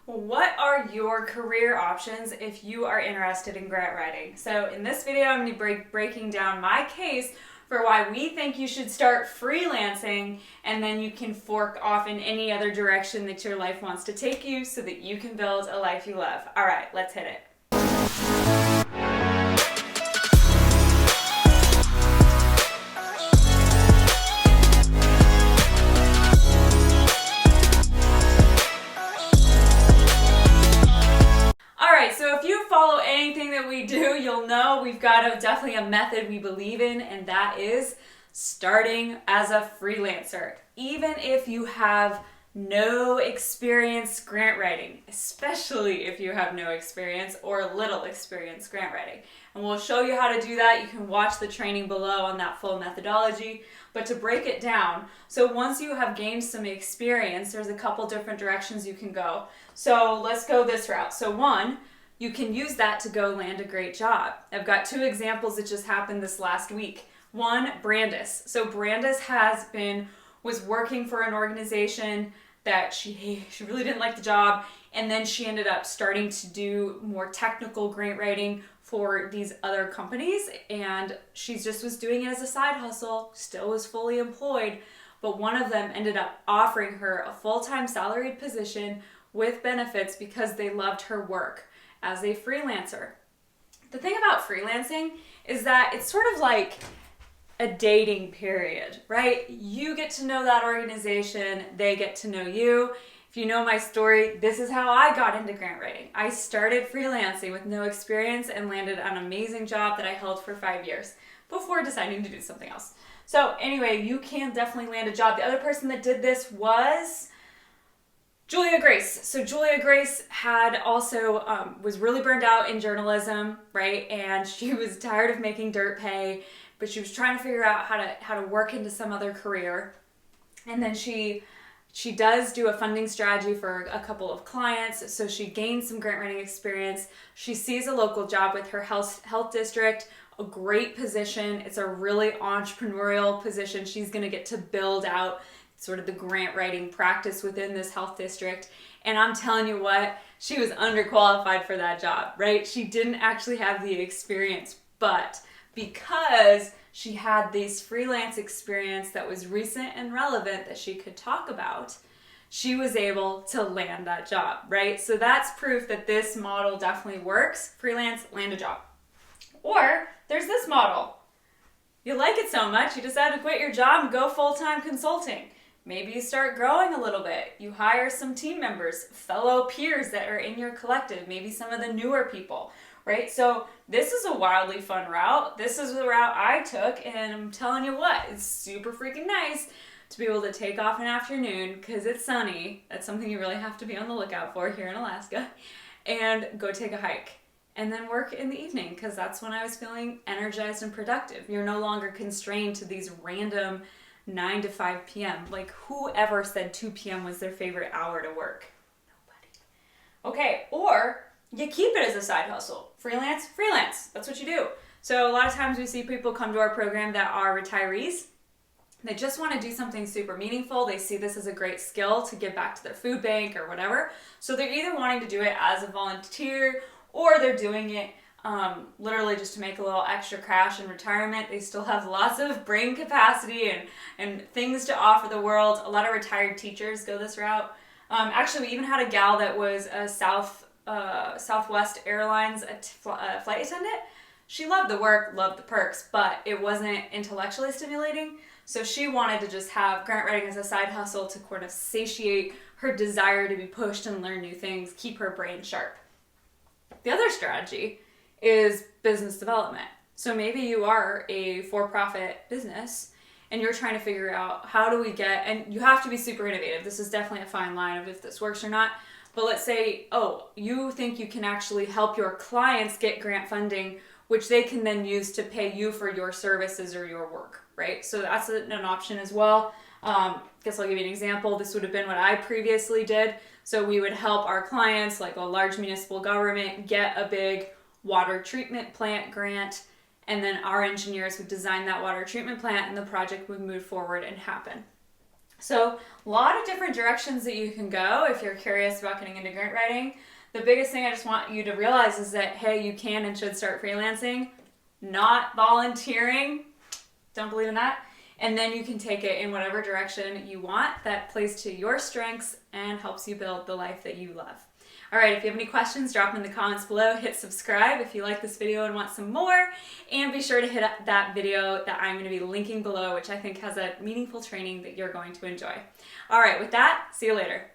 What are your career options if you are interested in grant writing? So in this video, I'm going to be breaking down my case for why we think you should start freelancing, and then you can fork off in any other direction that your life wants to take you so that you can build a life you love. All right, let's hit it. So if you follow anything that we do, you'll know we've got definitely a method we believe in, and that is starting as a freelancer. Even if you have no experience grant writing, especially if you have no experience or little experience grant writing. And we'll show you how to do that. You can watch the training below on that full methodology. But to break it down, so once you have gained some experience, there's a couple different directions you can go. So let's go this route. So one, you can use that to go land a great job. I've got two examples that just happened this last week. One, Brandis. So Brandis was working for an organization that she really didn't like the job, and then she ended up starting to do more technical grant writing for these other companies, and she just was doing it as a side hustle, still was fully employed, but one of them ended up offering her a full-time salaried position with benefits because they loved her work as a freelancer. The thing about freelancing is that it's sort of like a dating period, right? You get to know that organization, they get to know you. If you know my story, this is how I got into grant writing. I started freelancing with no experience and landed an amazing job that I held for 5 years before deciding to do something else. So anyway, you can definitely land a job. The other person that did this was Julia Grace. So Julia Grace had also was really burned out in journalism, right? And she was tired of making dirt pay, but she was trying to figure out how to work into some other career. And then she does do a funding strategy for a couple of clients, so she gains some grant writing experience. She sees a local job with her health district, a great position. It's a really entrepreneurial position. She's going to get to build out sort of the grant writing practice within this health district. And I'm telling you what, she was underqualified for that job, right? She didn't actually have the experience, but because she had this freelance experience that was recent and relevant that she could talk about, she was able to land that job, right? So that's proof that this model definitely works. Freelance, land a job. Or there's this model. You like it so much, you decide to quit your job and go full-time consulting. Maybe you start growing a little bit. You hire some team members, fellow peers that are in your collective, maybe some of the newer people, right? So this is a wildly fun route. This is the route I took, and I'm telling you what, it's super freaking nice to be able to take off an afternoon because it's sunny. That's something you really have to be on the lookout for here in Alaska, and go take a hike. And then work in the evening because that's when I was feeling energized and productive. You're no longer constrained to these random 9 to 5 p.m. Like, whoever said 2 p.m. was their favorite hour to work? Nobody. Okay, or you keep it as a side hustle. Freelance. That's what you do. So a lot of times we see people come to our program that are retirees. They just want to do something super meaningful. They see this as a great skill to give back to their food bank or whatever. So they're either wanting to do it as a volunteer or they're doing it literally just to make a little extra cash in retirement. They still have lots of brain capacity and things to offer the world. A lot of retired teachers go this route. Actually, we even had a gal that was a Southwest Airlines flight attendant. She loved the work, loved the perks, but it wasn't intellectually stimulating. So she wanted to just have grant writing as a side hustle to kind of satiate her desire to be pushed and learn new things, keep her brain sharp. The other strategy is business development. So maybe you are a for-profit business and you're trying to figure out how do we get, and you have to be super innovative. This is definitely a fine line of if this works or not. But let's say, you think you can actually help your clients get grant funding, which they can then use to pay you for your services or your work, right? So that's an option as well. Guess I'll give you an example. This would have been what I previously did. So we would help our clients, like a large municipal government, get a big water treatment plant grant, and then our engineers would design that water treatment plant and the project would move forward and happen. So a lot of different directions that you can go if you're curious about getting into grant writing. The biggest thing I just want you to realize is that, hey, you can and should start freelancing, not volunteering. Don't believe in that. And then you can take it in whatever direction you want that plays to your strengths and helps you build the life that you love. All right, if you have any questions, drop them in the comments below. Hit subscribe if you like this video and want some more. And be sure to hit up that video that I'm going to be linking below, which I think has a meaningful training that you're going to enjoy. All right, with that, see you later.